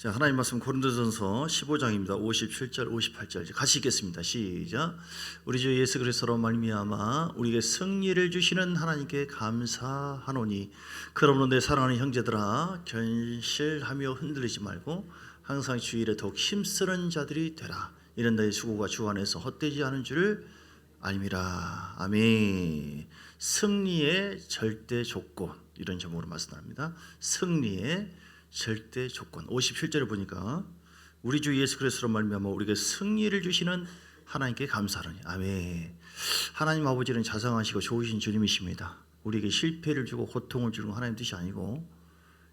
자, 하나님 말씀 고린도전서 15장입니다. 57절, 58절 같이 읽겠습니다. 시작. 우리 주 예수 그리스도로 말미암아 우리에게 승리를 주시는 하나님께 감사하노니 그러므로 내 사랑하는 형제들아 견실하며 흔들리지 말고 항상 주 일에 더욱 힘쓰는 자들이 되라. 이는 너희 수고가 주 안에서 헛되지 않은 줄을 알미라. 아멘. 승리의 절대 조건, 이런 제목으로 말씀합니다. 승리의 절대 조건. 57절에 보니까 우리 주 예수 그리스도로 말미암아 우리에게 승리를 주시는 하나님께 감사하노니. 아멘. 하나님 아버지는 자상하시고 좋으신 주님이십니다. 우리에게 실패를 주고 고통을 주는 하나님 뜻이 아니고,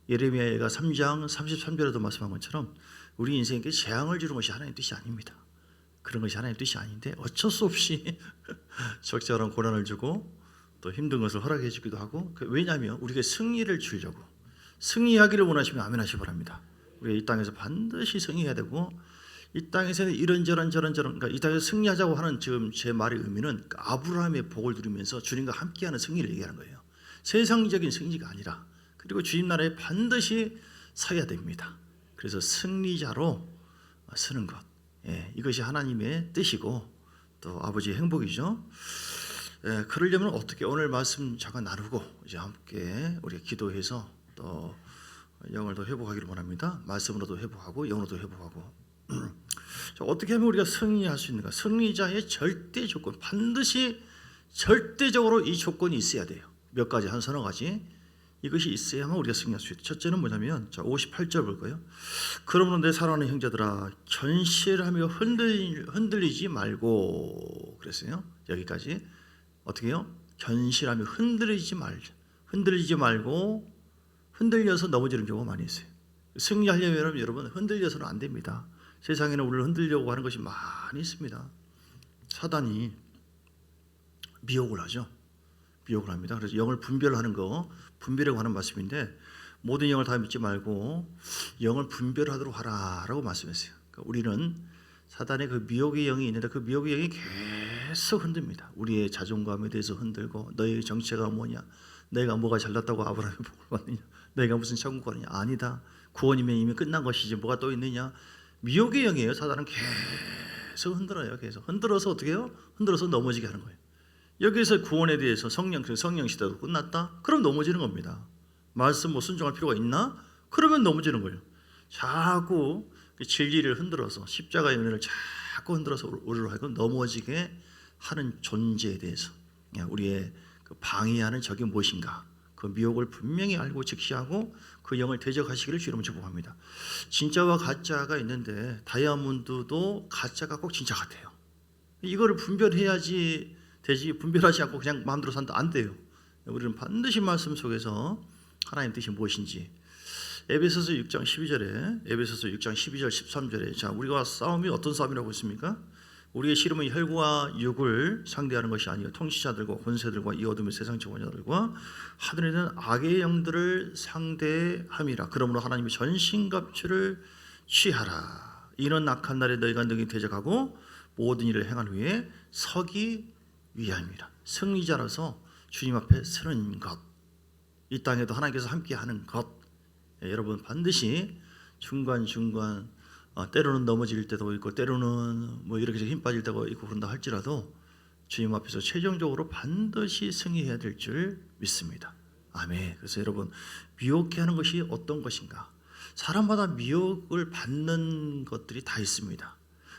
예레미야가 3장 33절에도 말씀한 것처럼 우리 인생에게 재앙을 주는 것이 하나님 뜻이 아닙니다. 그런 것이 하나님 뜻이 아닌데 어쩔 수 없이 적절한 고난을 주고 또 힘든 것을 허락해 주기도 하고, 왜냐하면 우리에게 승리를 주려고, 승리하기를 원하시면 아멘 하시기 바랍니다. 우리가 이 땅에서 반드시 승리해야 되고, 이 땅에서는 이런저런 그러니까 이 땅에서 승리하자고 하는 지금 제 말의 의미는 아브라함의 복을 누리면서 주님과 함께하는 승리를 얘기하는 거예요. 세상적인 승리가 아니라, 그리고 주님 나라에 반드시 서야 됩니다. 그래서 승리자로 서는 것, 이것이 하나님의 뜻이고 또 아버지의 행복이죠. 그러려면 어떻게, 오늘 말씀 잠깐 나누고 이제 함께 우리가 기도해서 또 영을 더 회복하기를 원합니다. 말씀으로도 회복하고 영으로도 회복하고. 어떻게 하면 우리가 승리할 수 있는가? 승리자의 절대 조건, 반드시 절대적으로 이 조건이 있어야 돼요. 몇 가지, 한 서너 가지. 이것이 있어야만 우리가 승리할 수 있다. 첫째는 뭐냐면, 자 58절 볼까요? 그러므로 내 사랑하는 형제들아 견실하며 흔들리지 말고, 그랬어요. 여기까지. 어떻게 해요? 견실하며 흔들리지 말고. 흔들려서 넘어지는 경우가 많이 있어요. 승리하려면 여러분 흔들려서는 안 됩니다. 세상에는 우리를 흔들려고 하는 것이 많이 있습니다. 사단이 미혹을 하죠. 미혹을 합니다. 그래서 영을 분별하는 거, 분별이라고 하는 말씀인데, 모든 영을 다 믿지 말고 영을 분별하도록 하라라고 말씀했어요. 그러니까 우리는 사단의 그 미혹의 영이 있는데 그 미혹의 영이 계속 흔듭니다. 우리의 자존감에 대해서 흔들고, 너의 정체가 뭐냐, 내가 뭐가 잘났다고 아브라함이 복을 받느냐, 내가 무슨 천국 가느냐, 아니다, 구원이면 이미 끝난 것이지 뭐가 또 있느냐. 미혹의 영이에요. 사단은 계속 흔들어요. 계속 흔들어서 어떻게 해요? 흔들어서 넘어지게 하는 거예요. 여기에서 구원에 대해서 성령 시대도 끝났다? 그럼 넘어지는 겁니다. 말씀 뭐 순종할 필요가 있나? 그러면 넘어지는 거예요. 자꾸 진리를 흔들어서, 십자가의 은혜를 자꾸 흔들어서 우리로 하여금 넘어지게 하는 존재에 대해서 우리의 그 방해하는 적이 무엇인가, 그 미혹을 분명히 알고 직시하고 그 영을 대적하시기를 주님은 축복합니다. 진짜와 가짜가 있는데 다이아몬드도 가짜가 꼭 진짜 같아요. 이거를 분별해야지 되지, 분별하지 않고 그냥 마음대로 산다, 안 돼요. 우리는 반드시 말씀 속에서 하나님 뜻이 무엇인지. 에베소서 6장 12절에, 에베소서 6장 12절 13절에, 자 우리가 싸움이 어떤 싸움이라고 했습니까? 우리의 씨름은 혈과 육을 상대하는 것이 아니요 통치자들과 권세들과 이 어둠의 세상 지원자들과 하늘에 있는 악의 영들을 상대함이라. 그러므로 하나님의 전신갑주를 취하라. 이는 악한 날에 너희가 능히 대적하고 모든 일을 행한 후에 서기 위함이라. 승리자라서 주님 앞에 서는 것, 이 땅에도 하나님께서 함께하는 것. 여러분 반드시 중간중간 때로는 넘어질 때도 있고, 때로는 뭐 이렇게 힘 빠질 때가 있고 그런다 할지라도 주님 앞에서 최종적으로 반드시 승리해야 될 줄 믿습니다. 아멘. 그래서 여러분, 미혹해 하는 것이 어떤 것인가? 사람마다 미혹을 받는 것들이 다 있습니다.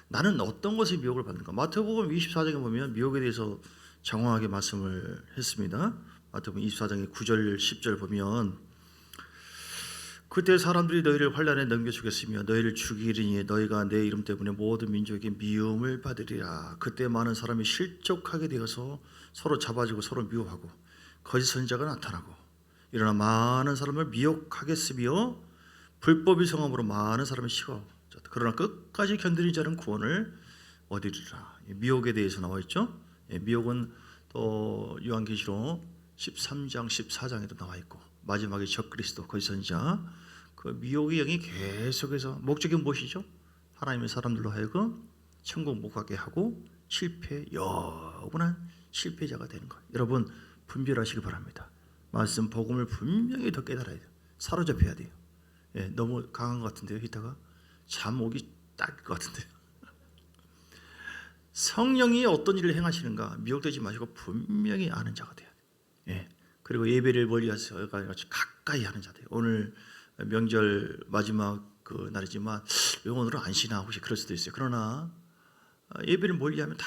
나는 어떤 것에 미혹을 받는가? 마태복음 24장에 보면 미혹에 대해서 장황하게 말씀을 했습니다. 마태복음 24장의 9절 10절 보면, 그때 사람들이 너희를 환난에 넘겨주겠으며 너희를 죽이리니 너희가 내 이름 때문에 모든 민족에게 미움을 받으리라. 그때 많은 사람이 실족하게 되어서 서로 잡아주고 서로 미워하고 거짓 선지자가 나타나고, 일어나 많은 사람을 미혹하겠으며 불법의 성함으로 많은 사람을 시고, 그러나 끝까지 견디는 자는 구원을 얻으리라. 미혹에 대해서 나와 있죠. 미혹은 또 요한계시록 13장 14장에도 나와 있고, 마지막에 적그리스도 거짓 선지자, 그 미혹의 영이 계속해서, 목적이 무엇이죠? 하나님의 사람들로 하여금 천국 못 가게 하고 영원한 실패자가 되는 것. 여러분 분별하시기 바랍니다. 말씀 복음을 분명히 더 깨달아야 돼요. 사로잡혀야 돼요. 예, 너무 강한 것 같은데요. 히터가 잠 오기 딱일 것 같은데요. 성령이 어떤 일을 행하시는가 미혹되지 마시고 분명히 아는 자가 돼야 돼요. 예. 그리고 예배를 멀리하서 가까이 하는 자들. 오늘 명절 마지막 그 날이지만 오늘은 안 쉬나 혹시 그럴 수도 있어요. 그러나 예배를 멀리하면 다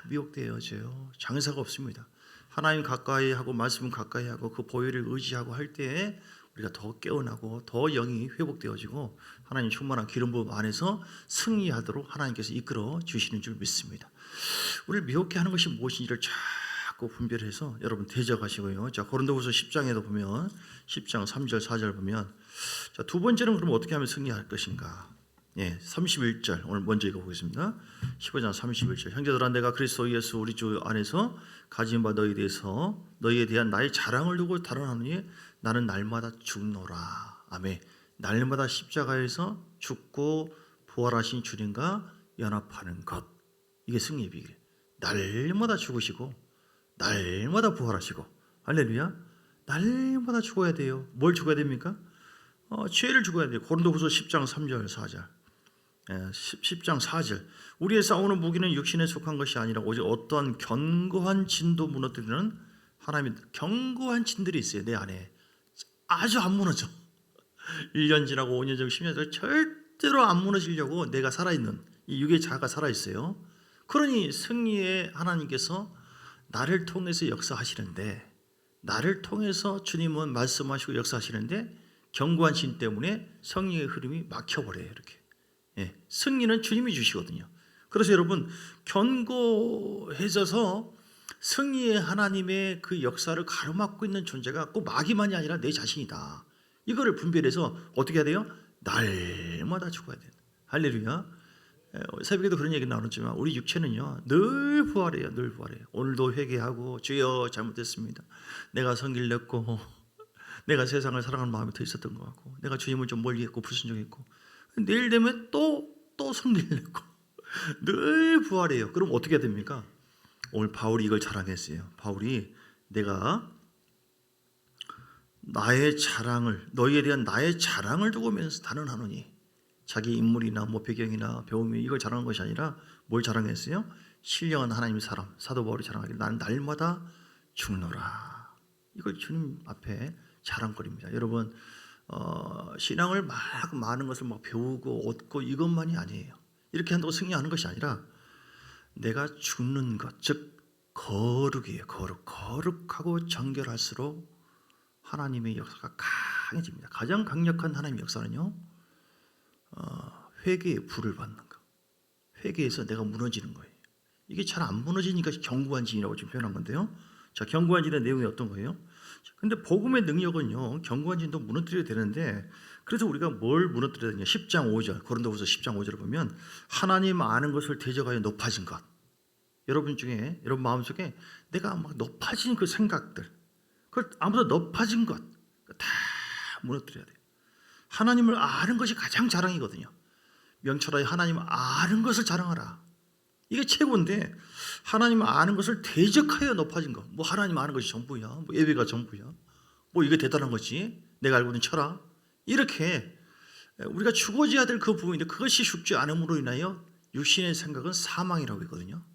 미혹되어져요. 장사가 없습니다. 하나님 가까이 하고 말씀 가까이 하고 그 보혈을 의지하고 할 때 우리가 더 깨어나고 더 영이 회복되어지고 하나님 충만한 기름 부음 안에서 승리하도록 하나님께서 이끌어 주시는 줄 믿습니다. 우리를 미혹게 하는 것이 무엇인지를 자꾸 분별해서 여러분 대적하시고요. 자, 고린도후서 10장에도 보면 10장 3절 4절 보면 자, 두 번째는 그럼 어떻게 하면 승리할 것인가? 예, 31절 오늘 먼저 읽어보겠습니다. 15장 31절 형제들아 내가 그리스도 예수 우리 주 안에서 가진 바 너희에 대한 나의 자랑을 두고 달아나노니 나는 날마다 죽노라. 아멘. 날마다 십자가에서 죽고 부활하신 주님과 연합하는 것. 이게 승리의 비결. 날마다 죽으시고 날마다 부활하시고 할렐루야. 날마다 죽어야 돼요. 뭘 죽어야 됩니까? 죄를 죽어야 돼요. 고린도후서 10장 3절 4절 10장 4절 우리의 싸우는 무기는 육신에 속한 것이 아니라 오직 어떠한 견고한 진도 무너뜨리는 하나님의 견고한 진들이 있어요. 내 안에 아주 안 무너져. 1년 지나고 5년 지나고 10년 지나고 절대로 안 무너지려고 내가 살아있는 이 육의 자가 살아있어요. 그러니 승리의 하나님께서 나를 통해서 역사하시는데 나를 통해서 주님은 말씀하시고 역사하시는데 견고한 진 때문에 성령의 흐름이 막혀버려요. 이렇게. 예, 승리는 주님이 주시거든요. 그래서 여러분 견고해져서 승리의 하나님의 그 역사를 가로막고 있는 존재가 꼭 마귀만이 아니라 내 자신이다. 이거를 분별해서 어떻게 해야 돼요? 날마다 죽어야 돼요. 할렐루야. 새벽에도 그런 얘기 나눴지만 우리 육체는요 늘 부활해요. 늘 부활해요. 오늘도 회개하고 주여 잘못했습니다. 내가 성기를 냈고 내가 세상을 사랑하는 마음이 더 있었던 것 같고 내가 주님을 좀 멀리했고 불순종했고 내일 되면 또 성기를 냈고 늘 부활해요. 그럼 어떻게 해야 됩니까? 오늘 바울이 이걸 자랑했어요. 바울이 내가 나의 자랑을 너희에 대한 나의 자랑을 두고면서 단언하노니 자기 인물이나 뭐 배경이나 배움이 이걸 자랑한 것이 아니라 뭘 자랑했어요? 신령한 하나님의 사람 사도 바울이 자랑하기를 나는 날마다 죽노라. 이걸 주님 앞에 자랑거리입니다. 여러분 신앙을 막 많은 것을 막 배우고 얻고 이것만이 아니에요. 이렇게 한다고 승리하는 것이 아니라 내가 죽는 것, 즉 거룩이에요. 거룩하고 정결할수록 하나님의 역사가 강해집니다. 가장 강력한 하나님의 역사는요 회개의 불을 받는 것. 회개에서 내가 무너지는 거예요. 이게 잘 안 무너지니까 견고한 진이라고 지금 표현한 건데요. 자, 견고한 진의 내용이 어떤 거예요? 근데 복음의 능력은요 견고한 진도 무너뜨려야 되는데 그래서 우리가 뭘 무너뜨려야 되냐? 10장 5절 고린도후서 10장 5절을 보면 하나님 아는 것을 대적하여 높아진 것. 여러분 중에 여러분 마음속에 내가 막 높아진 그 생각들 그걸 아무도 높아진 것 다 무너뜨려야 돼요. 하나님을 아는 것이 가장 자랑이거든요. 명철하여 하나님을 아는 것을 자랑하라. 이게 최고인데 하나님을 아는 것을 대적하여 높아진 것. 뭐 하나님 아는 것이 전부야. 뭐 예배가 전부야. 뭐 이게 대단한 거지. 내가 알고 있는 철학. 이렇게 우리가 죽어져야 될 그 부분인데 그것이 죽지 않음으로 인하여 육신의 생각은 사망이라고 했거든요.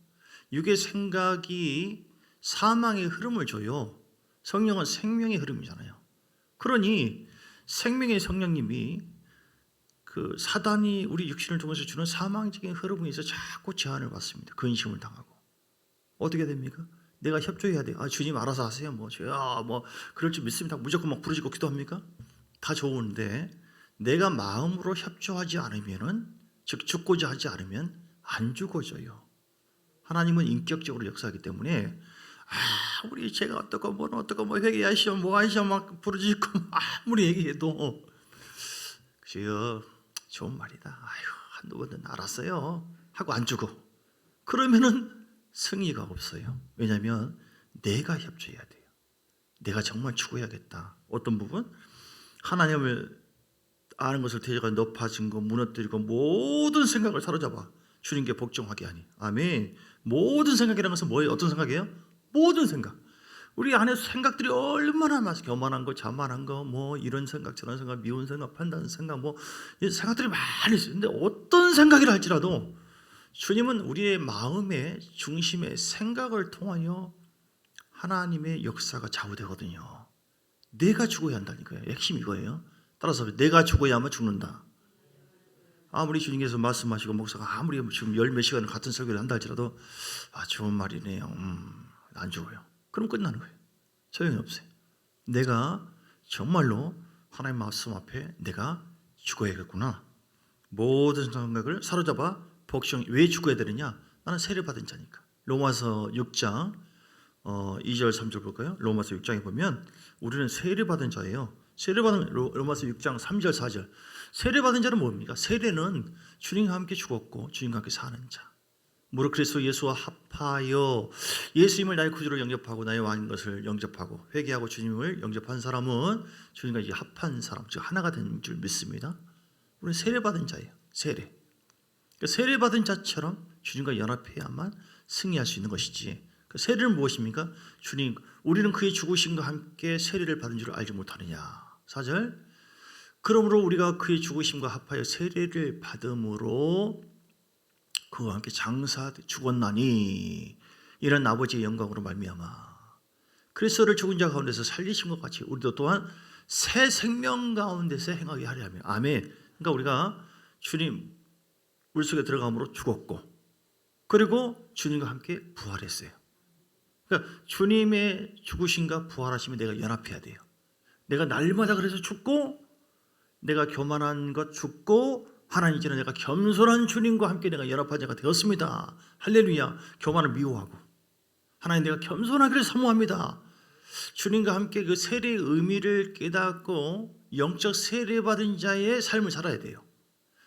육의 생각이 사망의 흐름을 줘요. 성령은 생명의 흐름이잖아요. 그러니 생명의 성령님이 그 사단이 우리 육신을 통해서 주는 사망적인 흐름에 있어 자꾸 제한을 받습니다. 근심을 당하고 어떻게 됩니까? 내가 협조해야 돼요. 주님 알아서 하세요. 뭐 그럴 줄 믿습니다. 무조건 막 부르짖고 기도합니까? 다 좋은데 내가 마음으로 협조하지 않으면은 즉 죽고자 하지 않으면 안 죽어져요. 하나님은 인격적으로 역사하기 때문에 우리 제가 어떻고 뭐 회개하시오 뭐 하시오 막 부르짖고 아무리 얘기해도 주여 좋은 말이다. 한두 번은 알았어요 하고 안 주고 그러면은 승리가 없어요. 왜냐하면 내가 협조해야 돼요. 내가 정말 죽어야겠다. 어떤 부분? 하나님을 아는 것을 대적하여 높아진 거 무너뜨리고 모든 생각을 사로잡아 주님께 복종하게 하니. 아멘. 모든 생각이라는 것은 뭐예요? 어떤 생각이에요? 모든 생각. 우리 안에 생각들이 얼마나 많아요. 교만한 거, 자만한 거, 뭐 이런 생각, 저런 생각, 미운 생각, 판단 생각, 뭐 이런 생각들이 많이 있어요. 근데 어떤 생각이라 할지라도 주님은 우리의 마음의 중심의 생각을 통하여 하나님의 역사가 좌우되거든요. 내가 죽어야 한다니까요. 핵심이 이거예요. 따라서 내가 죽어야만 죽는다. 아무리 주님께서 말씀하시고 목사가 아무리 지금 열 몇 시간 같은 설교를 한다 할지라도 좋은 말이네요. 안 죽어요. 그럼 끝나는 거예요. 소용이 없어요. 내가 정말로 하나님 말씀 앞에 내가 죽어야겠구나. 모든 생각을 사로잡아 복종. 왜 죽어야 되느냐? 나는 세례받은 자니까. 로마서 6장 2절 3절 볼까요? 로마서 6장에 보면 우리는 세례받은 자예요. 세례받은 로마서 6장 3절 4절. 세례받은 자는 뭡니까? 세례는 주님과 함께 죽었고 주님과 함께 사는 자. 무릇 그리스도 예수와 합하여 예수님을 나의 구주로 영접하고 나의 왕인 것을 영접하고 회개하고 주님을 영접한 사람은 주님과 이제 합한 사람, 즉 하나가 된 줄 믿습니다. 우리는 세례받은 자예요. 세례. 그러니까 세례받은 자처럼 주님과 연합해야만 승리할 수 있는 것이지. 그 세례는 무엇입니까? 주님, 우리는 그의 죽으심과 함께 세례를 받은 줄 알지 못하느냐. 4절. 그러므로 우리가 그의 죽으심과 합하여 세례를 받음으로 그와 함께 장사 죽었나니 이런 아버지의 영광으로 말미암아 그리스도를 죽은 자 가운데서 살리신 것 같이 우리도 또한 새 생명 가운데서 행하게 하려 하며. 아멘. 그러니까 우리가 주님 물속에 들어감으로 죽었고 그리고 주님과 함께 부활했어요. 그러니까 주님의 죽으심과 부활하심에 내가 연합해야 돼요. 내가 날마다 그래서 죽고 내가 교만한 것 죽고 하나님 이제는 내가 겸손한 주님과 함께 내가 연합한 자가 되었습니다. 할렐루야. 교만을 미워하고 하나님 내가 겸손하기를 사모합니다. 주님과 함께 그 세례의 의미를 깨닫고 영적 세례받은 자의 삶을 살아야 돼요.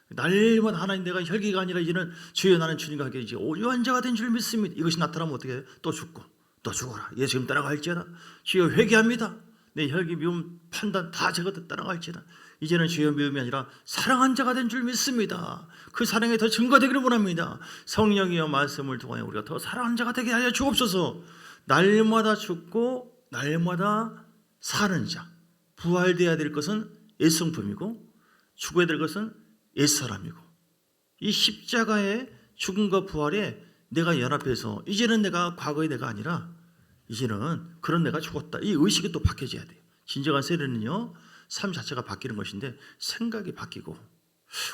날마다 하나님 내가 혈기가 아니라 이제는 주여 나는 주님과 함께 이제 오유한 자가 된 줄 믿습니다. 이것이 나타나면 어떻게 해요? 또 죽고 또 죽어라. 예수 지금 따라갈지어다. 주여 회개합니다. 내 혈기 미움 판단 다 제가 따라갈지어다. 이제는 주여 미움이 아니라 사랑한 자가 된 줄 믿습니다. 그 사랑에 더 증거되기를 원합니다. 성령이여 말씀을 통하여 우리가 더 사랑한 자가 되게 하여 주옵소서. 날마다 죽고 날마다 사는 자. 부활되어야 될 것은 옛성품이고 죽어야 될 것은 옛사람이고 이 십자가의 죽음과 부활에 내가 연합해서 이제는 내가 과거의 내가 아니라 이제는 그런 내가 죽었다. 이 의식이 또 바뀌어져야 돼요. 진정한 세례는요. 삶 자체가 바뀌는 것인데 생각이 바뀌고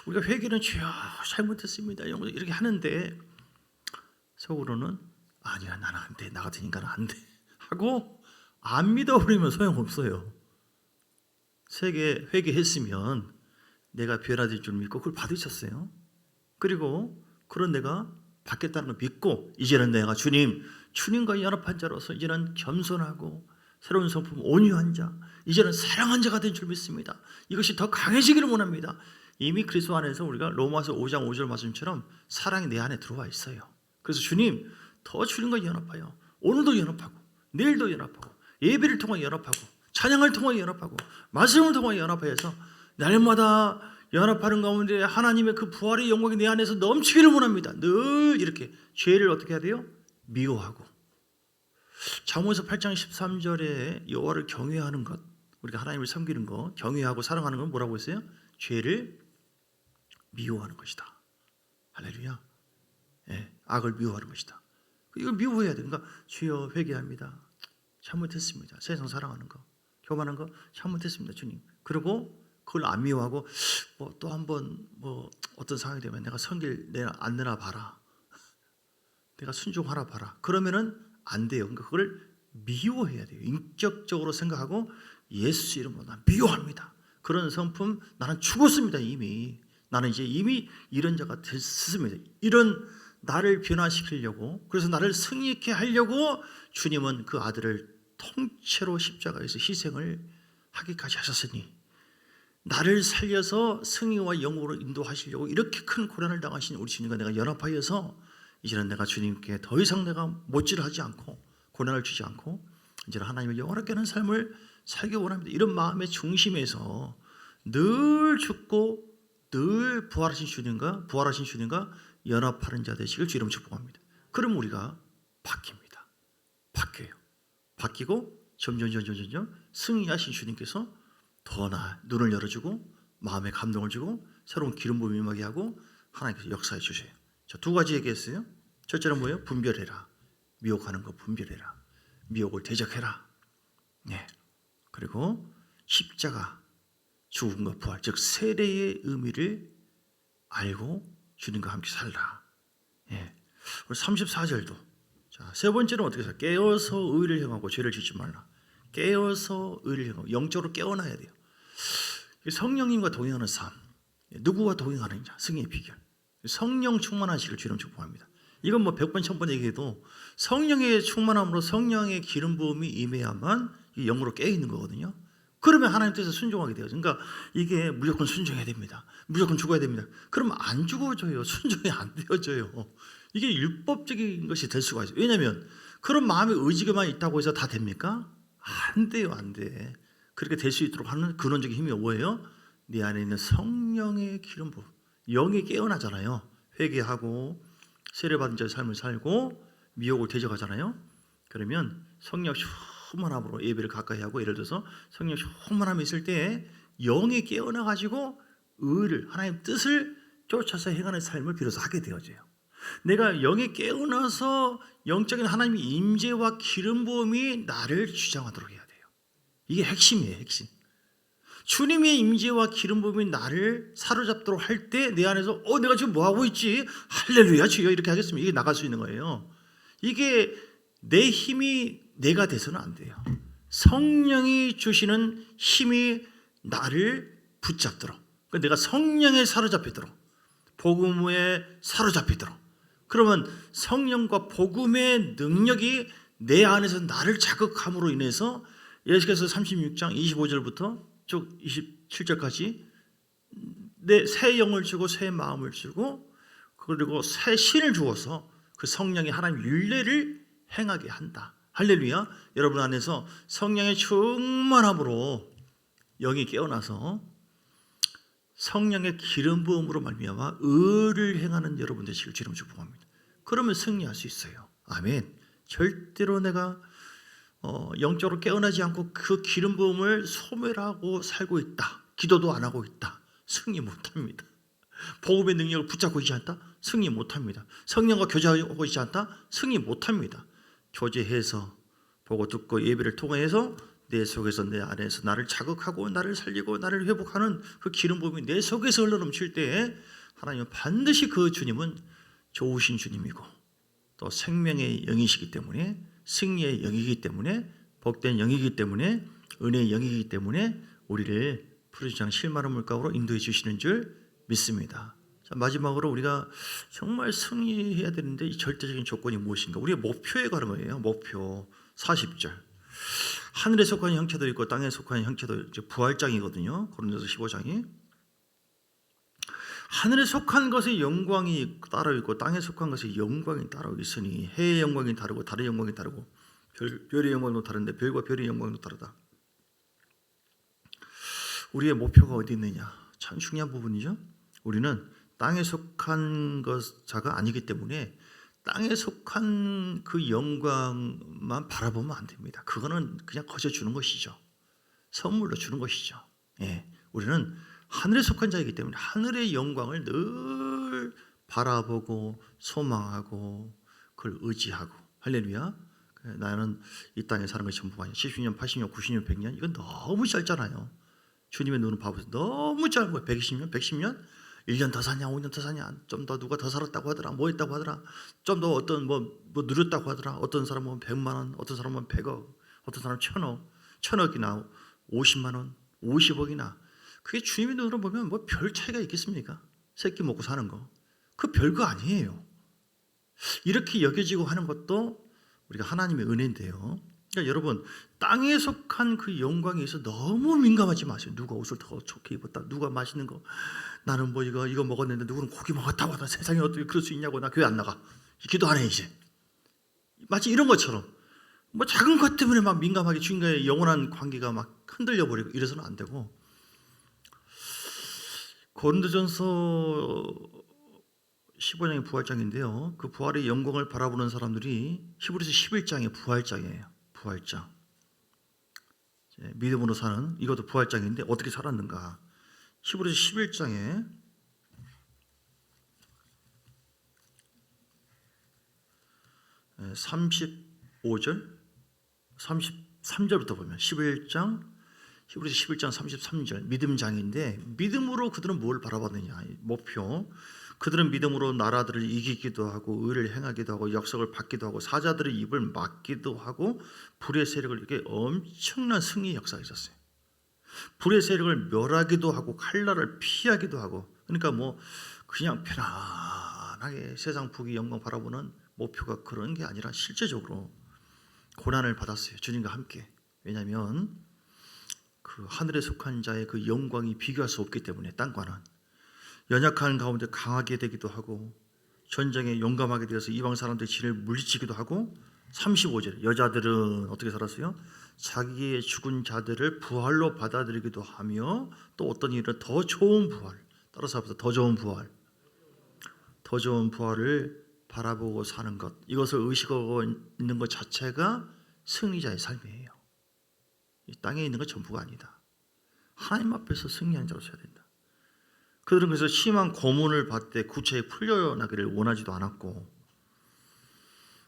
우리가 회개는 주여 잘못했습니다 이렇게 하는데 속으로는 아니야 나는 안 돼. 나 같은 인간은 안 돼 하고 안 믿어버리면 소용없어요. 회개했으면 내가 변화될 줄 믿고 그걸 받으셨어요. 그리고 그런 내가 받겠다는 걸 믿고 이제는 내가 주님과 연합한 자로서 이제는 겸손하고 새로운 성품 온유한 자, 이제는 사랑한 자가 된 줄 믿습니다. 이것이 더 강해지기를 원합니다. 이미 그리스도 안에서 우리가 로마서 5장 5절 말씀처럼 사랑이 내 안에 들어와 있어요. 그래서 주님 더 주님과 연합하여 오늘도 연합하고 내일도 연합하고 예배를 통해 연합하고 찬양을 통해 연합하고 말씀을 통해 연합하여서 날마다 연합하는 가운데 하나님의 그 부활의 영광이 내 안에서 넘치기를 원합니다. 늘 이렇게 죄를 어떻게 해야 돼요? 미워하고. 잠언서 8장 13절에 여호와를 경외하는 것, 우리가 하나님을 섬기는 것, 경외하고 사랑하는 건 뭐라고 했어요? 죄를 미워하는 것이다. 할렐루야. 네, 악을 미워하는 것이다. 이걸 미워해야 돼. 그러니까 주여 회개합니다. 잘못했습니다. 세상 사랑하는 거, 교만한 거 잘못했습니다, 주님. 그리고 그걸 안 미워하고 또 한번 어떤 상황이 되면 내가 성길 안 내나 봐라. 내가 순종하라 봐라. 그러면은 안 돼요. 그러니까 그걸 미워해야 돼요. 인격적으로 생각하고 예수 이름으로 난 미워합니다. 그런 성품 나는 죽었습니다. 이미. 나는 이제 이미 이런 자가 됐습니다. 이런 나를 변화시키려고 그래서 나를 승리케 하려고 주님은 그 아들을 통째로 십자가에서 희생을 하기까지 하셨으니 나를 살려서 승리와 영광으로 인도하시려고 이렇게 큰 고난을 당하신 우리 주님과 내가 연합하여서 이제는 내가 주님께 더 이상 내가 못질하지 않고 고난을 주지 않고 이제는 하나님을 영원하게 하는 삶을 살기 원합니다. 이런 마음의 중심에서 늘 죽고 늘 부활하신 주님과 연합하는 자 되시길 주 이름 축복합니다. 그럼 우리가 바뀝니다. 바뀌어요. 바뀌고 점점 승리하신 주님께서 더 눈을 열어주고 마음에 감동을 주고 새로운 기름 부음을 임하게 하고 하나님께서 역사해 주셔요. 자, 두 가지 얘기했어요. 첫째는 뭐예요? 분별해라. 미혹하는 거 분별해라. 미혹을 대적해라. 네. 그리고 십자가, 죽음과 부활, 즉 세례의 의미를 알고 주님과 함께 살라. 예. 34절도 자, 세 번째는 어떻게 살까? 깨어서 의를 행하고 죄를 짓지 말라. 깨어서 의를 행하고 영적으로 깨어나야 돼요. 성령님과 동행하는 삶, 누구와 동행하느냐, 승리의 비결. 성령 충만하시길 주님 축복합니다. 이건 뭐 100번 1000번 얘기해도 성령의 충만함으로 성령의 기름 부음이 임해야만 영으로 깨어 있는 거거든요. 그러면 하나님 뜻에 순종하게 돼요. 그러니까 이게 무조건 순종해야 됩니다. 무조건 죽어야 됩니다. 그러면 안 죽어져요. 순종이 안 되어져요. 이게 율법적인 것이 될 수가 있어요. 왜냐하면 그런 마음의 의지가만 있다고 해서 다 됩니까? 안 돼요. 안 돼. 그렇게 될 수 있도록 하는 근원적인 힘이 뭐예요? 네 안에 있는 성령의 기름 부음. 영이 깨어나잖아요. 회개하고 세례받은 자의 삶을 살고 미혹을 대적하잖아요. 그러면 성령 충만함으로 예배를 가까이 하고, 예를 들어서 성령 충만함이 있을 때 영이 깨어나 가지고 의를, 하나님의 뜻을 쫓아서 행하는 삶을 비로소 하게 되어져요. 내가 영이 깨어나서 영적인 하나님의 임재와 기름 부음이 나를 주장하도록 해야 돼요. 이게 핵심이에요. 핵심. 주님의 임재와 기름 부음이 나를 사로잡도록 할 때 내 안에서 내가 지금 뭐하고 있지? 할렐루야 주여 이렇게 하겠으면 이게 나갈 수 있는 거예요. 이게 내 힘이 내가 돼서는 안 돼요. 성령이 주시는 힘이 나를 붙잡도록, 그러니까 내가 성령에 사로잡히도록, 복음에 사로잡히도록, 그러면 성령과 복음의 능력이 내 안에서 나를 자극함으로 인해서 예수께서 36장 25절부터 쭉 27절까지 내 새 영을 주고 새 마음을 주고 그리고 새 신을 주어서 그 성령의 하나님 율례를 행하게 한다. 할렐루야. 여러분 안에서 성령의 충만함으로 영이 깨어나서 성령의 기름 부음으로 말미암아 의를 행하는 여러분 되시길 주님 축복합니다. 그러면 승리할 수 있어요. 아멘. 절대로 내가 영적으로 깨어나지 않고 그 기름 부음을 소멸하고 살고 있다, 기도도 안 하고 있다, 승리 못합니다. 복음의 능력을 붙잡고 있지 않다, 승리 못합니다. 성령과 교제하고 있지 않다, 승리 못합니다. 교제해서 보고 듣고 예배를 통해서 내 속에서 내 안에서 나를 자극하고 나를 살리고 나를 회복하는 그 기름 부음이 내 속에서 흘러넘칠 때에 하나님은 반드시 그 주님은 좋으신 주님이고 또 생명의 영이시기 때문에, 승리의 영이기 때문에, 복된 영이기 때문에, 은혜의 영이기 때문에 우리를 푸르지장 실마른 물가로 인도해 주시는 줄 믿습니다. 자, 마지막으로 우리가 정말 승리해야 되는데 이 절대적인 조건이 무엇인가? 우리의 목표에 관한 거예요. 목표 40절. 하늘에 속한 형체도 있고 땅에 속한 형체도 부활장이거든요. 고린도서 15장이. 하늘에 속한 것의 영광이 따로 있고 땅에 속한 것의 영광이 따로 있으니 해의 영광이 다르고 달의 영광이 다르고 별의 영광도 다른데 별과 별의 영광도 다르다. 우리의 목표가 어디 있느냐? 참 중요한 부분이죠. 우리는 땅에 속한 자가 아니기 때문에 땅에 속한 그 영광만 바라보면 안 됩니다. 그거는 그냥 거저 주는 것이죠. 선물로 주는 것이죠. 예, 우리는 하늘에 속한 자이기 때문에 하늘의 영광을 늘 바라보고 소망하고 그걸 의지하고, 할렐루야. 나는 이 땅에 사는 것이 전부가 아니야. 70년, 80년, 90년, 100년 이건 너무 짧잖아요. 주님의 눈은 봐보세요. 너무 짧아요. 120년, 110년? 1년 더 사냐, 5년 더 사냐, 좀 더 누가 더 살았다고 하더라, 뭐 했다고 하더라, 좀 더 어떤 뭐 누렸다고 하더라. 어떤 사람은 100만 원, 어떤 사람은 100억, 어떤 사람은 1000억이나 50만 원, 50억이나. 그게 주님의 눈으로 보면 뭐 별 차이가 있겠습니까? 새끼 먹고 사는 거. 그 별거 아니에요. 이렇게 여겨지고 하는 것도 우리가 하나님의 은혜인데요. 그러니까 여러분, 땅에 속한 그 영광에 있어 너무 민감하지 마세요. 누가 옷을 더 좋게 입었다, 누가 맛있는 거, 나는 뭐 이거 먹었는데 누구는 고기 먹었다고 하더라. 세상에 어떻게 그럴 수 있냐고, 나 교회 안 나가, 기도 안 해 이제. 마치 이런 것처럼 뭐 작은 것 때문에 막 민감하게 주님과의 영원한 관계가 막 흔들려 버리고 이래서는 안 되고. 고린도전서 15장이 부활장인데요. 그 부활의 영광을 바라보는 사람들이 히브리서 11장의 부활장이에요. 부활장. 믿음으로 사는 이것도 부활장인데 어떻게 살았는가? 히브리서 11장에 35절 33절부터 보면 11장 히브리서 11장 33절 믿음장인데 믿음으로 그들은 뭘 바라봤느냐 목표 그들은 믿음으로 나라들을 이기기도 하고 의를 행하기도 하고 역석을 받기도 하고 사자들의 입을 막기도 하고 불의 세력을 이렇게 엄청난 승리 역사가 있었어요. 불의 세력을 멸하기도 하고 칼날을 피하기도 하고 그러니까 뭐 그냥 편안하게 세상 부귀 영광 바라보는 목표가 그런 게 아니라 실제적으로 고난을 받았어요. 주님과 함께. 왜냐하면 그 하늘에 속한 자의 그 영광이 비교할 수 없기 때문에 땅과는 연약한 가운데 강하게 되기도 하고 전쟁에 용감하게 되어서 이방 사람들의 진을 물리치기도 하고 35절 여자들은 어떻게 살았어요? 자기의 죽은 자들을 부활로 받아들이기도 하며 또 어떤 일은 더 좋은 부활 따라서 합시다. 더 좋은 부활을 바라보고 사는 것 이것을 의식하고 있는 것 자체가 승리자의 삶이에요. 이 땅에 있는 것 전부가 아니다. 하나님 앞에서 승리한 자로 서야 된다. 그들은 그래서 심한 고문을 받되 구체에 풀려나기를 원하지도 않았고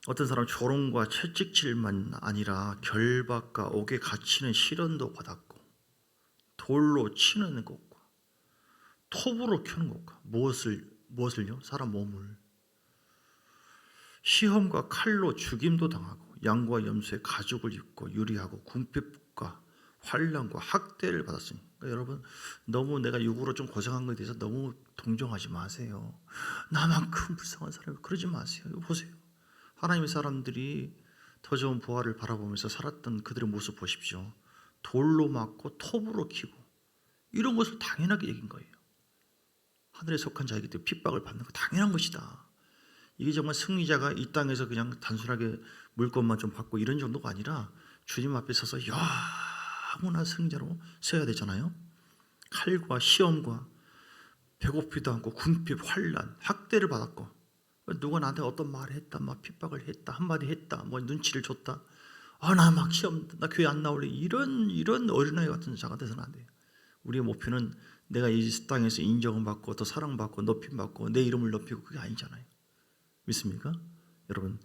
어떤 사람은 조롱과 채찍질만 아니라 결박과 옥에 갇히는 시련도 받았고 돌로 치는 것과 톱으로 켜는 것과 무엇을요? 사람 몸을 시험과 칼로 죽임도 당하고 양과 염소의 가죽을 입고 유리하고 궁핍과 환난과 학대를 받았으니 그러니까 여러분 너무 내가 육으로 좀 고생한 것에 대해서 너무 동정하지 마세요. 나만큼 불쌍한 사람이 그러지 마세요. 이거 보세요. 하나님의 사람들이 더 좋은 부활을 바라보면서 살았던 그들의 모습 보십시오. 돌로 맞고 톱으로 키고 이런 것을 당연하게 여긴 거예요. 하늘에 속한 자에게 핍박을 받는 거 당연한 것이다. 이게 정말 승리자가 이 땅에서 그냥 단순하게 물건만 좀 받고 이런 정도가 아니라 주님 앞에 서서 영원한 승리자로 서야 되잖아요. 칼과 시험과 배고프지도 않고 궁핍, 환난, 학대를 받았고 누가 나한테 어떤 말을 했다, 막 핍박을 했다, 한마디 했다, 뭐 눈치를 줬다. 나 막 시험, 나 교회 안 나올래. 이런 어린아이 같은 자가 돼서는 안 돼요. 우리의 목표는 내가 이 땅에서 인정을 받고 또 사랑받고 높임 받고 내 이름을 높이고 그게 아니잖아요. 믿습니까? 여러분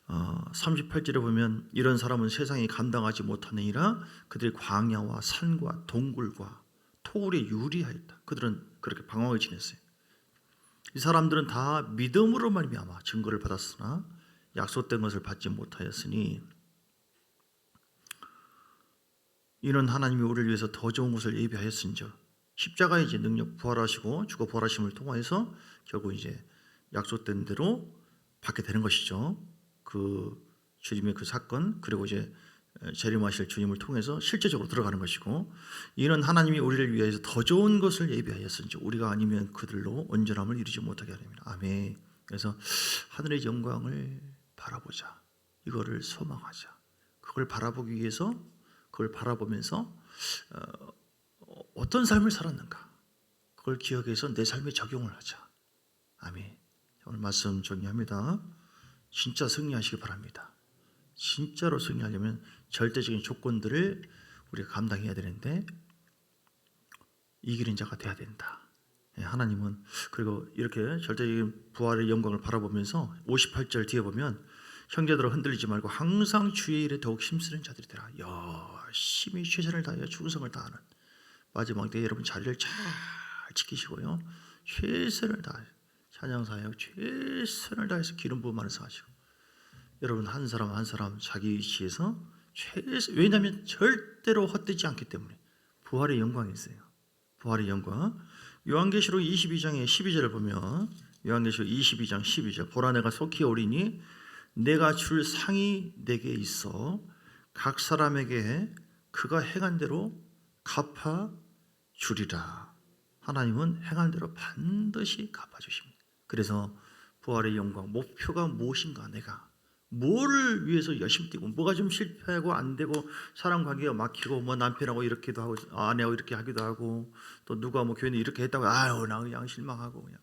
38절에 보면 이런 사람은 세상이 감당하지 못하느니라 그들의 광야와 산과 동굴과 토굴에 유리하였다. 그들은 그렇게 방황을 지냈어요. 이 사람들은 다 믿음으로 말미암아 증거를 받았으나 약속된 것을 받지 못하였으니 이는 하나님이 우리를 위해서 더 좋은 것을 예비하였은즉 십자가의 이제 능력 부활하시고 죽어 부활하심을 통해서 결국 이제 약속된 대로 받게 되는 것이죠. 그 주님의 그 사건 그리고 이제 재림하실 주님을 통해서 실제적으로 들어가는 것이고 이는 하나님이 우리를 위해서 더 좋은 것을 예비하였은즉 우리가 아니면 그들로 온전함을 이루지 못하게 하렵니다. 아멘. 그래서 하늘의 영광을 바라보자. 이거를 소망하자. 그걸 바라보기 위해서 그걸 바라보면서 어떤 삶을 살았는가 그걸 기억해서 내 삶에 적용을 하자. 아멘. 오늘 말씀 정리합니다. 진짜 승리하시기 바랍니다. 진짜로 승리하려면 절대적인 조건들을 우리가 감당해야 되는데 이기는 자가 돼야 된다. 하나님은 그리고 이렇게 절대적인 부활의 영광을 바라보면서 58절 뒤에 보면 형제들아 흔들리지 말고 항상 주의 일에 더욱 힘쓰는 자들이 되라. 열심히 최선을 다하여 충성을 다하는 마지막 때에 여러분 자리를 잘 지키시고요. 최선을 다하여 찬양사역 최선을 다해서 기름 부음 안에서 하시고 여러분 한 사람 한 사람 자기 위치에서 왜냐하면 절대로 헛되지 않기 때문에 부활의 영광이 있어요. 부활의 영광. 요한계시록 22장의 12절을 보면 요한계시록 22장 12절 보라 내가 속히 오리니 내가 줄 상이 내게 있어 각 사람에게 그가 행한 대로 갚아 주리라. 하나님은 행한 대로 반드시 갚아주십니다. 그래서 부활의 영광 목표가 무엇인가 내가 뭐를 위해서 열심히 뛰고 뭐가 좀 실패하고 안 되고 사람 관계가 막히고 뭐 남편하고 이렇게도 하고 아내하고 이렇게 하기도 하고 또 누가 뭐 교회는 이렇게 했다고 아유 나 그냥 실망하고 그냥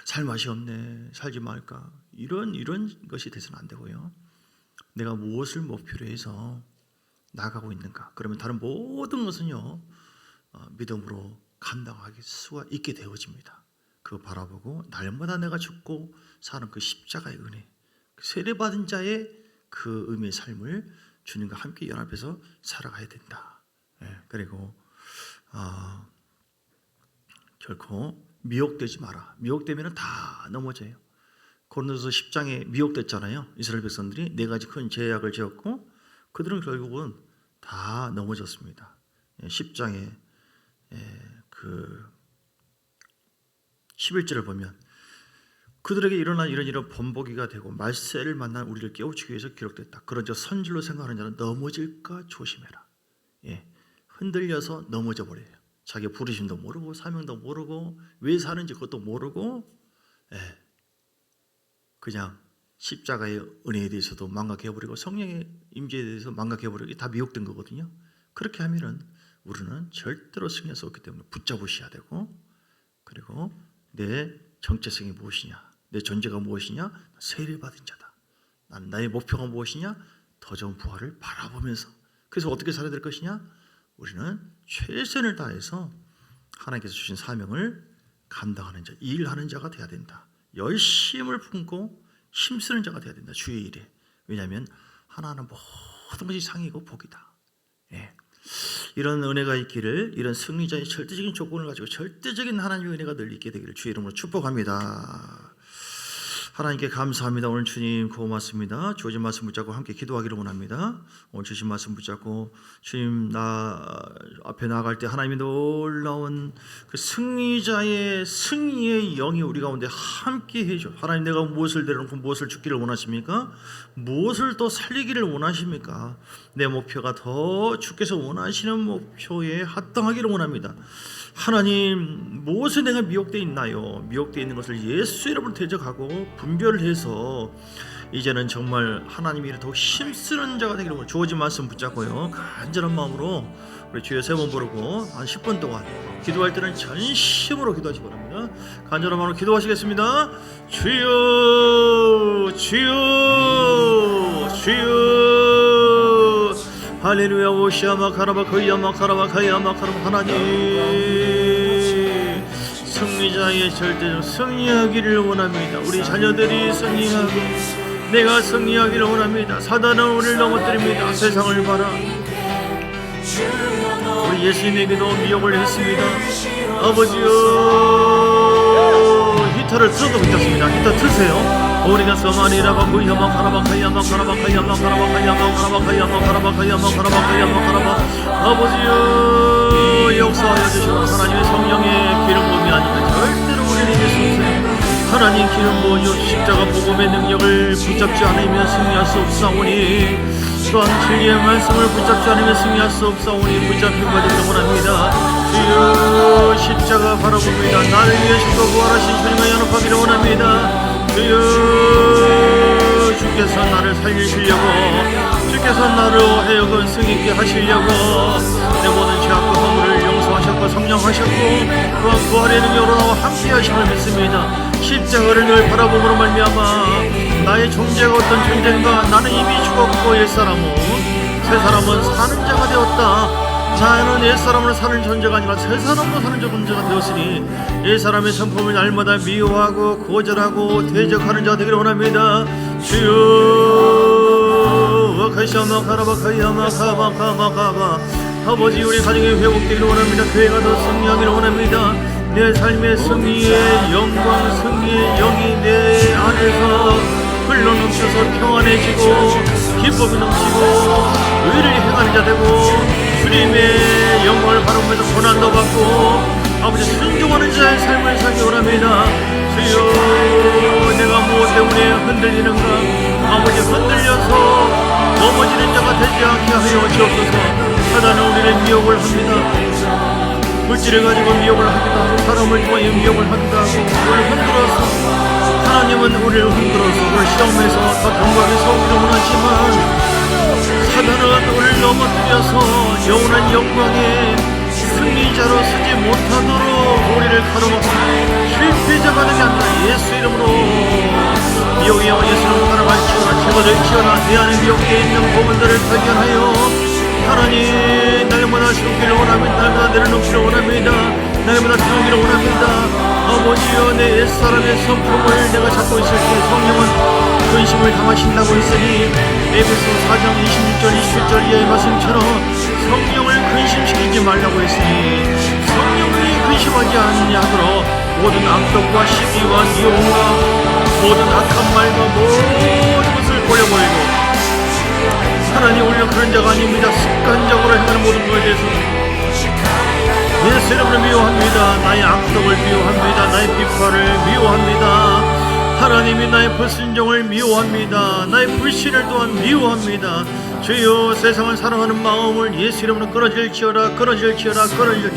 살 맛이 없네 살지 말까 이런 것이 돼서는 안 되고요. 내가 무엇을 목표로 해서 나가고 있는가? 그러면 다른 모든 것은요 믿음으로 감당할 수가 있게 되어집니다. 그거 바라보고 날마다 내가 죽고 사는 그 십자가의 은혜, 그 세례받은 자의 그 의미의 삶을 주님과 함께 연합해서 살아가야 된다. 그리고 결코 미혹되지 마라. 미혹되면 다 넘어져요. 고린도서 10장에 미혹됐잖아요. 이스라엘 백성들이 네 가지 큰 죄악을 지었고 그들은 결국은 다 넘어졌습니다. 10장에 그 11절을 보면 그들에게 일어난 이런 번복이가 되고 말세를 만난 우리를 깨우치기 위해서 기록됐다. 그런즉 선질로 생각하는 자는 넘어질까 조심해라. 흔들려서 넘어져 버려요. 자기 부르심도 모르고 사명도 모르고 왜 사는지 그것도 모르고 그냥 십자가의 은혜에 대해서도 망각해버리고 성령의 임재에 대해서 망각해버리고 이게 다 미혹된 거거든요. 그렇게 하면은 우리는 절대로 승리할 수 없기 때문에 붙잡으셔야 되고, 그리고 내 정체성이 무엇이냐, 내 존재가 무엇이냐, 세례받은 자다. 나의 목표가 무엇이냐, 더 좋은 부활을 바라보면서. 그래서 어떻게 살아야 될 것이냐, 우리는 최선을 다해서 하나님께서 주신 사명을 감당하는 자, 일하는 자가 되어야 된다. 열심을 품고 힘쓰는 자가 되어야 된다. 주의 일에. 왜냐하면 하나는 모든 것이 상이고 복이다. 이런 은혜가 있기를, 이런 승리자의 절대적인 조건을 가지고 절대적인 하나님의 은혜가 늘 있게 되기를 주의 이름으로 축복합니다. 하나님께 감사합니다. 오늘 주님 고맙습니다. 주어진 말씀 붙잡고 함께 기도하기를 원합니다. 오늘 주신 말씀 붙잡고 주님 나 앞에 나아갈 때 하나님의 놀라운 그 승리자의 승리의 영이 우리 가운데 함께 해줘. 하나님, 내가 무엇을 내려놓고 무엇을 죽기를 원하십니까? 무엇을 또 살리기를 원하십니까? 내 목표가 더 주께서 원하시는 목표에 합당하기를 원합니다. 하나님, 무엇에 내가 미혹되어 있나요? 미혹되어 있는 것을 예수 이름으로 대적하고 분별을 해서 이제는 정말 하나님 일에 더욱 힘쓰는 자가 되기를 원합니다. 주어진 말씀 붙잡고요, 간절한 마음으로 우리 주여 세 번 부르고 한 10분 동안 기도할 때는 전심으로 기도하시기 바랍니다. 간절한 마음으로 기도하시겠습니다. 주여, 주여, 주여. 할렐루야. 오시아마 카라바 거이야마 카라바 가이야마 카라바. 하나님, 승리자의 절대적 승리하기를 원합니다. 우리 자녀들이 승리하고 내가 승리하기를 원합니다. 사단은 오늘 넘어뜨립니다. 세상을 봐라. 우리 예수님에게도 미혹을 했습니다. 아버지여, 히터를 틀어도 괜찮습니다. 히터 틀세요. 우리가 서마니라바 구이야마 카라바 가이야마 카라바 가이야마 카라바 가이야마 카라바 가이야마 카라바 가이야마 카라바 가이야마 카라바. 아버지여, 역사하여 주시고 하나님의 성령의 기름 부음이 아니면 절대로 우리는 이길 수 없어요. 하나님 기름 부어 십자가 복음의 능력을 붙잡지 않으면 승리할 수 없사오니, 또한 진리의 말씀을 붙잡지 않으면 승리할 수 없사오니 붙잡힌 바되기를 원합니다. 주여, 십자가 바라봅니다. 나를 위해 십자가 부활하신 주님과 연합하기를 원합니다. 주여, 주께서 나를 살리시려고, 주께서 나를 해역은 승리있게 하시려고 내 모든 죄악과 허물을 용서하셨고 성령하셨고 또한 부활의 능력으로 나와 함께 하심을 믿습니다. 십자가를 늘 바라봄으로 말미암아 나의 존재가 어떤 존재인가, 나는 이미 죽었고 옛사람은 새사람은 사는 자가 되었다. 나는 옛사람으로 사는 존재가 아니라 새사람으로 사는 존재가 되었으니 옛사람의 성품을 날마다 미워하고 거절하고 대적하는 자가 되기를 원합니다. 주여, 와카시아마 카라바 카이야마 카바 카바 카바. 아버지, 우리 가정이 회복되기를 원합니다. 교회가 더 승리하기를 원합니다. 내 삶의 승리의 영광, 승리의 영이 내 안에서 흘러넘쳐서 평안해지고 기쁨이 넘치고 의를 행하는 자 되고 주님의 영광을 바라보면서 고난도 받고 아버지 순종하는 자의 삶을 살기 원합니다. 주여, 내가 무엇 때문에 흔들리는가, 아버지 흔들려서 넘어지는 자가 되지 않게 하여 주옵소서. 사단은 우리를 미혹을 합니다. 물질을 가지고 미혹을 하기도 하고 사람을 통하여 미혹을 하기도 하고 우리를 흔들어서, 하나님은 우리를 흔들어서 우리를 시험에서 더 경각에서 우리를 원하지만 사단은 우리를 넘어뜨려서 영원한 영광의 승리자로 서지 못하도록 우리를 가로막고 실패자가 되게 한다. 예수 이름으로 미혹의 영혼 예수 이름으로 가로막히고 잡아들지어라. 내 안에 미혹되어 있는 부분들을 발견하여 하나님 날마다 세우기를 원합니다. 날마다 내려놓기를 원합니다. 날마다 세우기를 원합니다. 아버지여, 내 옛사람의 성품을 내가 잡고 있을 때 성령은 근심을 당하신다고 했으니 에베소 4장 26절 27절 이하의 말씀처럼 성령을 근심시키지 말라고 했으니 성령이 근심하지 않냐하도록 모든 악독과 시기와 미움과 모든 악한 말과 모든 것을 버려버리고 하나님 오히려 그런 자가 아닙니다. 습관적으로 행하는 모든 것에 대해서 예수 이름으로 미워합니다. 나의 악독을 미워합니다. 나의 비판을 미워합니다. 하나님이 나의 불순종을 미워합니다. 나의 불신을 또한 미워합니다. 주여, 세상을 사랑하는 마음을 예수 이름으로 끊어질지어라.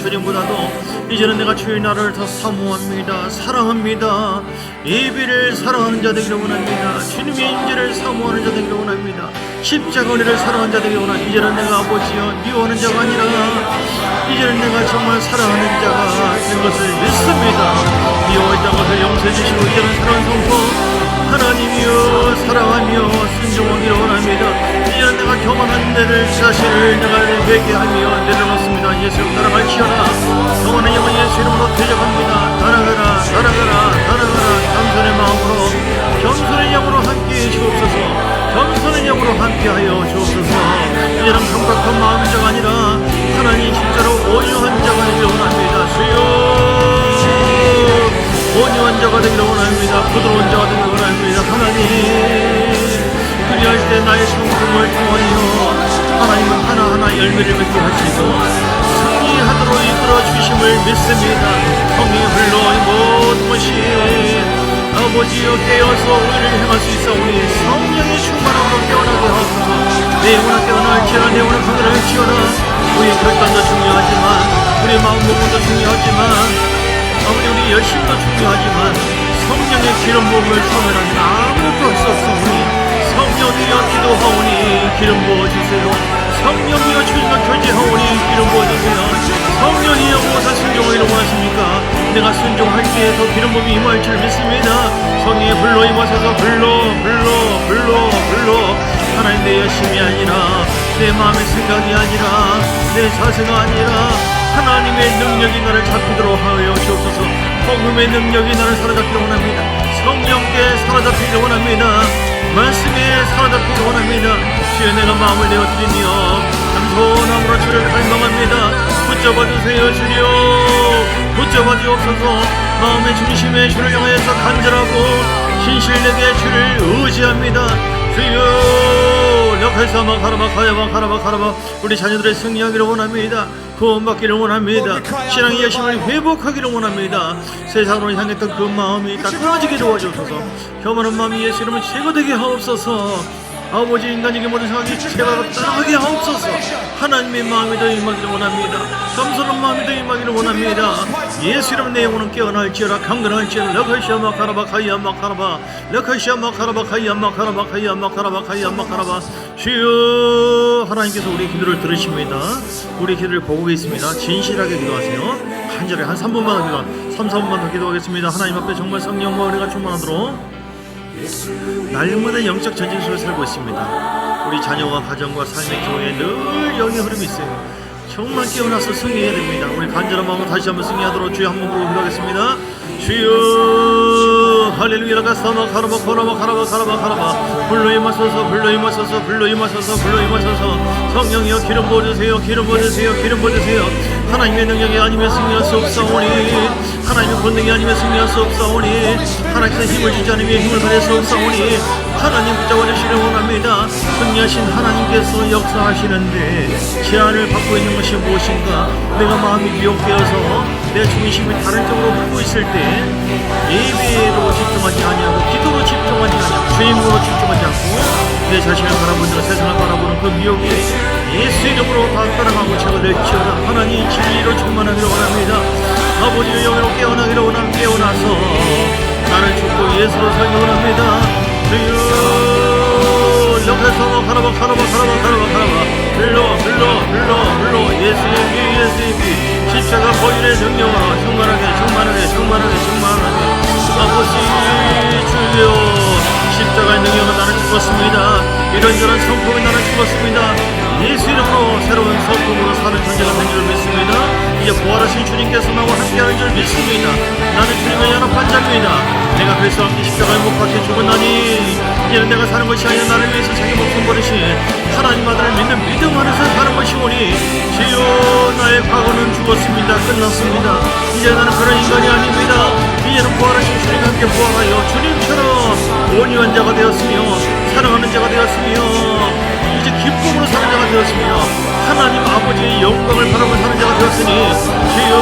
주님보다도 이제는 내가 주의 나라를 더 사모합니다. 사랑합니다. 예배를 사랑하는 자 되기를 원합니다. 주님의 인재를 사모하는 자 되기를 원합니다. 십자가 은혜를 사랑하는 자 되기를 원합니다. 이제는 내가 아버지여 미워하는 자가 아니라 이제는 내가 정말 사랑하는 자가 된 것을 믿습니다. 미워했던 것을 용서해 주시고 이제는 사랑하는 성품 하나님이여 사랑하며 순종하기를 원합니다. 이제는 내가 교만한 데를 자신을 내가 회개하며 내려놓습니다. 예수 이름 따라갈지어다. 교만한 영은 예수 이름으로 대적합니다. 날아가라 겸손의 마음으로 겸손의 영으로 함께해 주옵소서. 겸손의 영으로 함께하여 주옵소서. 이제는 강박한 마음의 자가 아니라 하나님 진짜로 온유한 자가 되기를 원합니다. 주여, 온유한 자가 되기를 원합니다. 부드러운 자가 되기를 원합니다. 하나님, 그리할 때 나의 성품을 통하여 하나님은 하나하나 열매를 맺게 하시고 승리하도록 이끌어 주심을 믿습니다. 성령의 불로 이 모든 것이 아버지여 깨어서 우리를 행할 수 있사오니 성령의 충만함으로 깨어나게 하옵소서. 내 영혼을 깨어날지어라. 내 영혼을 건드릴지어라. 우리의 결단도 중요하지만 우리의 마음 먹음도 중요하지만 아버지 우리 열심도 중요하지만 성령의 기름 부음을 소멸하면 아무것도 할 수 없사오니 성령이여 기도하오니 기름 부어주세요. 성령이여 주님과 교제하오니 기름 부어주세요. 성령이여 무엇을 순종하기를 원하십니까? 내가 순종할 때에 더 기름 부음이 임할 줄 믿습니다. 성령의 불로 임하셔서 불로 하나님 내 열심이 아니라 내 마음의 생각이 아니라 내 자세가 아니라 하나님의 능력이 나를 잡히도록 하여 주옵소서. 복음의 능력이 나를 사로잡기를 원합니다. 성령께 사로잡히기를 원합니다. 말씀에 사로잡히기를 원합니다. 주여, 내가 마음을 내어드리며 겸손함으로 주를 갈망합니다. 붙잡아주세요. 주여, 붙잡아주옵소서. 마음의 중심에 주를 향하여서 간절하고 신실되게 주를 의지합니다. 주여, 력할사마 가라바 우리 자녀들의 승리하기를 원합니다. 구원받기를 원합니다. 신앙의 열심을 회복하기를 원합니다. 세상으로 향했던 그 마음이 다 끊어지게 도와주옵소서. 교만한 마음이 예수 이름을 제거되게 하옵소서. 아버지, 인간에게 모든 생각이 제발 따라가게 하옵소서. 하나님의 마음이 더 임하기를 원합니다. 겸손한 마음이 더 임하기를 원합니다. 예수 이름 내 영혼은 깨어날지어라. 강건할지어라. 력하시아마 가라바 주여, 하나님께서 우리 기도를 들으십니다. 우리 기도를 보고 계십니다. 진실하게 기도하세요. 간절히 한 3분만 더 기도, 3-4분만 더 기도하겠습니다. 하나님 앞에 정말 성령과 은혜가 충만하도록 날마다 영적 전쟁 속에 살고 있습니다. 우리 자녀와 가정과 삶의 교회에 늘 영의 흐름이 있어요. 정말 깨어나서 승리해야 됩니다. 우리 간절한 마음으로 다시 한번 승리하도록 주여 한번 부르고 기도하겠습니다. 주여, 할렐루야. 가사마 가라바 불로 임하소서. 성령이여 기름 부어주세요. 하나님의 능력이 아니면 승리할 수 없사오니, 하나님의 권능이 아니면 승리할 수 없사오니, 하나님께서 힘을 주지 않으면 힘을 받을 수 없사오니 하나님 붙잡아주시길 원합니다. 승리하신 하나님께서 역사하시는데 제한을 받고 있는 것이 무엇인가? 내가 마음이 미혹되어서 내 중심이 다른 쪽으로 흐르고 있을 때 예배로 집중하지 아니하고 기도로 집중하지 아니하고 주님으로 집중하지 않고 내 자신을 바라보는 세상을 바라보는 그 미혹이 예수 이름으로 다 떠나가고 제거될지어다. 하나님 진리로 충만하기를 원합니다. 아버지의 영으로 깨어나기를 원합니다. 깨어나서 나를 죽고 예수로 살기 원합니다. 주여, 옆에서 가라바 불러 예수의 피 십자가 보일의 능력으로 충만하게 아버지 주여, 십자가의 능력으로 나는 죽었습니다. 이런저런 성품에 나는 죽었습니다. 예수 이름으로 새로운 성품으로 사는 존재가 된 줄 믿습니다. 이제 부활하신 주님께서 나와 함께하는 줄 믿습니다. 나는 주님과 연합한 자입니다. 내가 그래서 함께 십자가에 못 박혀 죽었나니 이제는 내가 사는 것이 아니라 나를 위해서 자기 목숨 버리신 하나님 아들을 믿는 믿음 안에서 사는 것이오니 주여 나의 과거는 죽었습니다. 끝났습니다. 이제 나는 그런 인간이 아닙니다. 이제는 부활하신 주님과 함께 부활하여 주님처럼 온유한 자가 되었으며 사랑하는 자가 되었으며 이제 기쁨으로 사는 자가 되었으며 하나님 아버지의 영광을 바라보며 사는 자가 되었으니 주여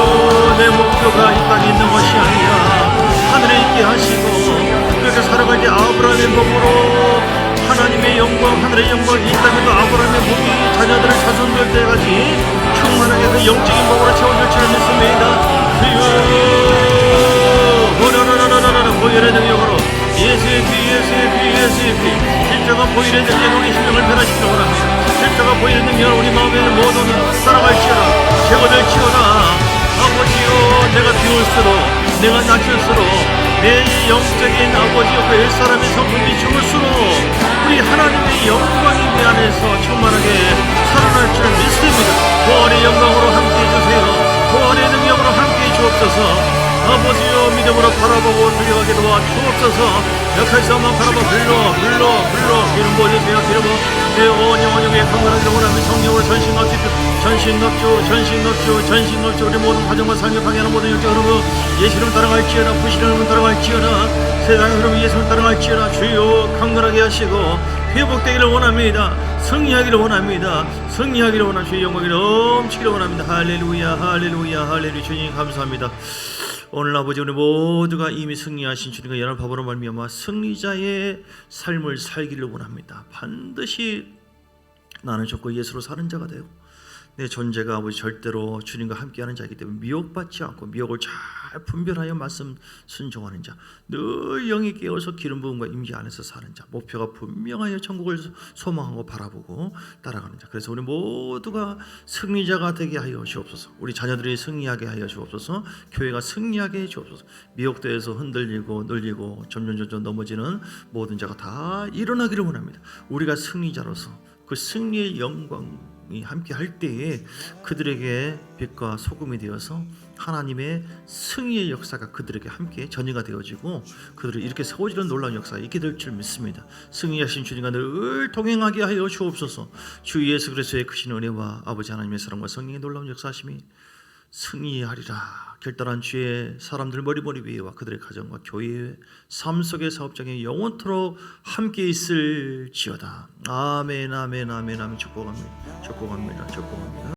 내 목표가 이 땅에 있는 것이 아니라 하늘에 있게 하시고 그렇게 살아갈 때 아브라함의 몸으로 하나님의 영광 하늘의 영광 이 땅에도 아브라함의 몸이 자녀들을 자손될 때까지 충만하게 그 영적인 몸으로 채워줄 줄을 믿습니다. 주여 보혈의 능력으로 예수의 피 십자가 보혈의 능력으로 우리 심령을 변화시키려 원합니다. 십자가 보혈의 능력으로 우리 마음에 있는 모든 따라갈지어다 제거될지어다. 아버지여 내가 비올수록 내가 낮출수록 내 영적인 아버지여 그 옛사람의 성품이 죽을수록 우리 하나님의 영광이 내 안에서 충만하게 살아날 줄 믿습니다. 부활의 영광으로 함께해 주세요. 부활의 능력으로 함께해 주옵소서. 아버지여 믿음으로 바라보고 달려가게 도와 주옵소서. 역할사만 바라봐 불러 기름 부어주세요. 기름 부어 내 온 영혼 위에 강건하기를 원하며 성령으로 전신갑주 우리 모든 가정과 삶에 방해하는 모든 영적 흐름으로 예수 이름 따라갈지어다. 부실한 흐름 따라갈지어다. 세상의 흐름 예수를 따라갈지어다. 주여 강건하게 하시고 회복되기를 원합니다. 승리하기를 원합니다. 주의 영광이 넘치기를 원합니다. 할렐루야 주님 감사합니다. 오늘 아버지 우리 모두가 이미 승리하신 주님과 연합함으로 말미암아 승리자의 삶을 살기를 원합니다. 반드시 나는 적고 예수로 사는 자가 되고 내 존재가 아버지 절대로 주님과 함께하는 자이기 때문에 미혹받지 않고 미혹을 잘 분별하여 말씀 순종하는 자, 늘 영이 깨어서 기름 부음과 임재 안에서 사는 자, 목표가 분명하여 천국을 소망하고 바라보고 따라가는 자. 그래서 우리 모두가 승리자가 되게 하여 주옵소서. 우리 자녀들이 승리하게 하여 주옵소서. 교회가 승리하게 해 주옵소서. 미혹되어서 흔들리고 늘리고 점점 넘어지는 모든 자가 다 일어나기를 원합니다. 우리가 승리자로서 그 승리의 영광이 함께 할 때에 그들에게 빛과 소금이 되어서 하나님의 승리의 역사가 그들에게 함께 전이가 되어지고 그들을 이렇게 세워지는 놀라운 역사가 있게 될 줄 믿습니다. 승리하신 주님과 늘 동행하게 하여 주옵소서. 주 예수 그리스도의 크신 은혜와 아버지 하나님의 사랑과 성령의 놀라운 역사하심이 승리하리라. 결단한 주의 사람들 머리머리 위에와 그들의 가정과 교회의 삶 속의 사업장에 영원토록 함께 있을지어다. 아멘. 축복합니다.